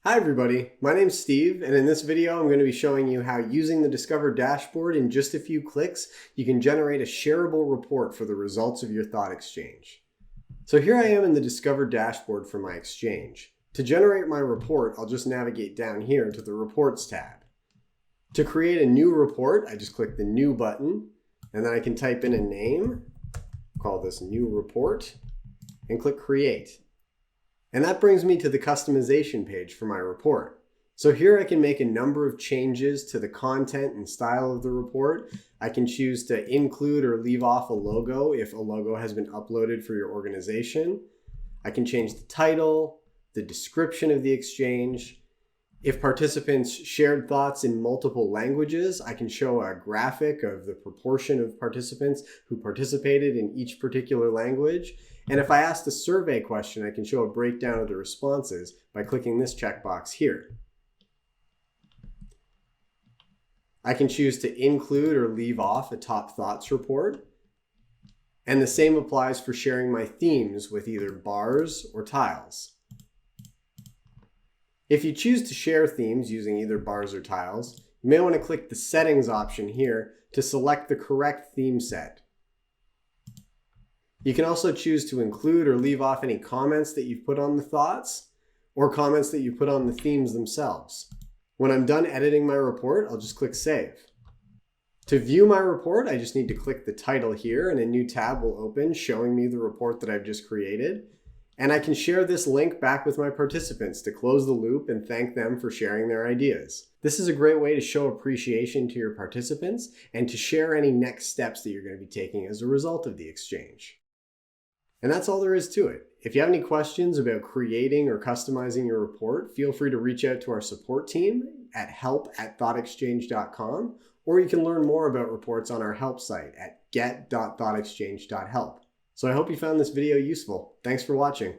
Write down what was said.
Hi everybody, my name's Steve, and in this video I'm going to be showing you how using the Discover dashboard in just a few clicks, you can generate a shareable report for the results of your ThoughtExchange. So here I am in the Discover dashboard for my exchange. To generate my report, I'll just navigate down here to the Reports tab. To create a new report, I just click the New button, and then I can type in a name, call this New Report, and click Create. And that brings me to the customization page for my report. So here I can make a number of changes to the content and style of the report. I can choose to include or leave off a logo if a logo has been uploaded for your organization. I can change the title, the description of the exchange. If participants shared thoughts in multiple languages, I can show a graphic of the proportion of participants who participated in each particular language. And if I asked a survey question, I can show a breakdown of the responses by clicking this checkbox here. I can choose to include or leave off a top thoughts report. And the same applies for sharing my themes with either bars or tiles. If you choose to share themes using either bars or tiles, you may want to click the settings option here to select the correct theme set. You can also choose to include or leave off any comments that you've put on the thoughts or comments that you put on the themes themselves. When I'm done editing my report, I'll just click Save. To view my report, I just need to click the title here and a new tab will open showing me the report that I've just created. And I can share this link back with my participants to close the loop and thank them for sharing their ideas. This is a great way to show appreciation to your participants and to share any next steps that you're going to be taking as a result of the exchange. And that's all there is to it. If you have any questions about creating or customizing your report, feel free to reach out to our support team at help@thoughtexchange.com, or you can learn more about reports on our help site at get.thoughtexchange.help. So I hope you found this video useful. Thanks for watching.